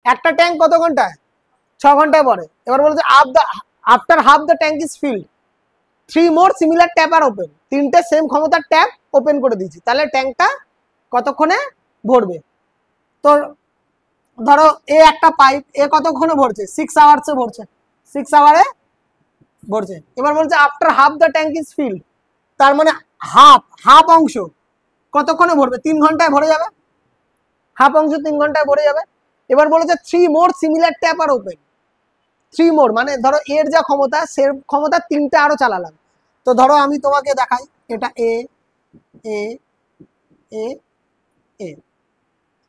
একটা ট্যাঙ্ক কত ঘন্টায়? 6 ঘন্টায় ভরে। এবার বলেছে after half the tank is filled 3 more similar tap are open, 3টে সেম ক্ষমতার ট্যাপ ওপেন করে দিয়েছি, তাহলে ট্যাঙ্কটা কতক্ষণে ভরবে? তো ধরো এ একটা পাইপ, এ কতক্ষণে ভরছে? 6 আওয়ার্সে ভরছে, 6 আওয়ারে ভরছে। এবার বলছে after half the tank is field, তার মানে হাফ অংশ কতক্ষণে ভরবে? 3 ঘন্টায় ভরে যাবে, হাফ অংশ 3 ঘন্টায় ভরে যাবে। এবার বলেছে 3 more similar tap are open, 3 মোর মানে ধরো এর যা ক্ষমতা সে ক্ষমতা 3টে আরো চালালাম। তো ধরো আমি তোমাকে দেখাই, এটা এ এ এ এ,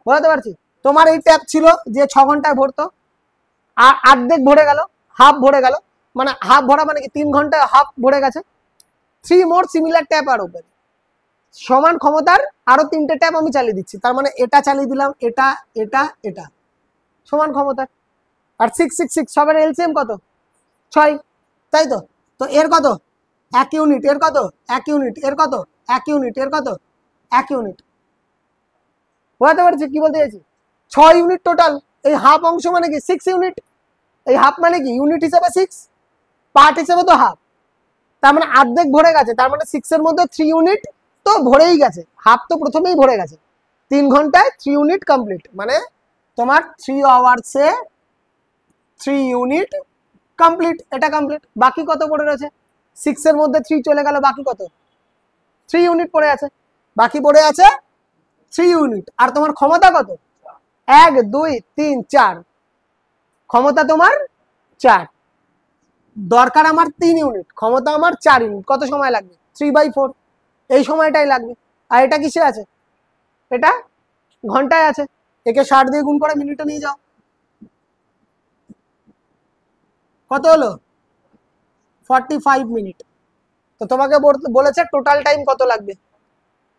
বুঝতে পারছি? তোমার এই ট্যাপ ছিল যে 6 ঘন্টায় ভরতো, আর অর্ধেক ভরে গেল, হাফ ভরে গেল, মানে হাফ ভরা মানে কি 3 ঘন্টায় হাফ ভরে গেছে। 3 more similar tap are open, সমান ক্ষমতার আরো 3টে ট্যাপ আমি চালিয়ে দিচ্ছি, তার মানে এটা চালিয়ে দিলাম, এটা এটা এটা, সমান ক্ষমতার। আর 6 6 6 সবের এলসিএম কত? 6, তাই তো? তো এর কত? 1 ইউনিট, এর কত? 1 ইউনিট, এর কত? 1 ইউনিট, এর কত? 1 ইউনিট। বুঝতে পারছি কি বলতে চাইছি? 6 ইউনিট টোটাল। এই হাফ অংশ মানে কি 6 ইউনিট, এই হাফ মানে কি ইউনিট হিসেবে 6, পার্ট হিসেবে তো হাফ, তার মানে অর্ধেক ভরে গেছে, তার মানে 6 এর মধ্যে 3 ইউনিট তো ভরেই গেছে, হাফ তো প্রথমেই ভরে গেছে। 3 ঘন্টায় 3 ইউনিট কমপ্লিট, মানে তোমার 3 আওয়ার্সে 3 ইউনিট কমপ্লিট, এটা কমপ্লিট। বাকি কত পড়ে রয়েছে? 6 এর মধ্যে 3 চলে গেল, বাকি কত? 3 ইউনিট পড়ে আছে, বাকি পড়ে আছে 3 ইউনিট। আর তোমার ক্ষমতা কত? 1 2 3 4, ক্ষমতা তোমার 4, দরকার আমার 3 ইউনিট, ক্ষমতা আমার 4 ইউনিট। কত সময় লাগবে? 3/4, এই সময়টাই লাগবে। আর এটা কিসে আছে? এটা ঘন্টায় আছে, একে 60 দিয়ে গুণ করে মিনিটে নিয়ে যাও, কত হলো? 45 মিনিট। তো তোমাকে বলেছে টোটাল টাইম কত লাগবে।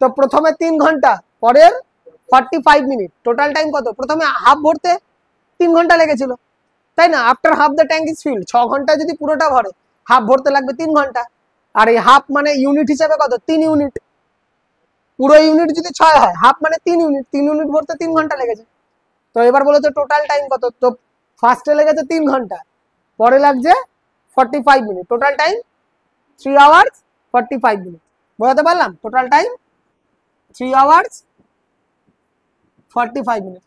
তো প্রথমে 3 ঘন্টা, পরের 45 মিনিট, টোটাল টাইম কত? প্রথমে হাফ ভরতে 3 ঘন্টা লেগেছিল, তাই না? After half the tank is field, 6 ঘন্টায় যদি পুরোটা ভরে, হাফ ভরতে লাগবে 3 ঘন্টা। আর এই হাফ মানে ইউনিট হিসেবে কত? 3 ইউনিট। পুরো ইউনিট যদি 6 হয়, হাফ মানে 3 ইউনিট, 3 ইউনিট ভরতে 3 ঘন্টা লেগেছে। তো এবার বলেছে টোটাল টাইম কত? তো ফার্স্টে লেগেছে 3 ঘন্টা, পরে লাগছে 45 minute, total time 3 hours 45 minute. বোঝাতে পারলাম? Total time 3 hours 45 minute.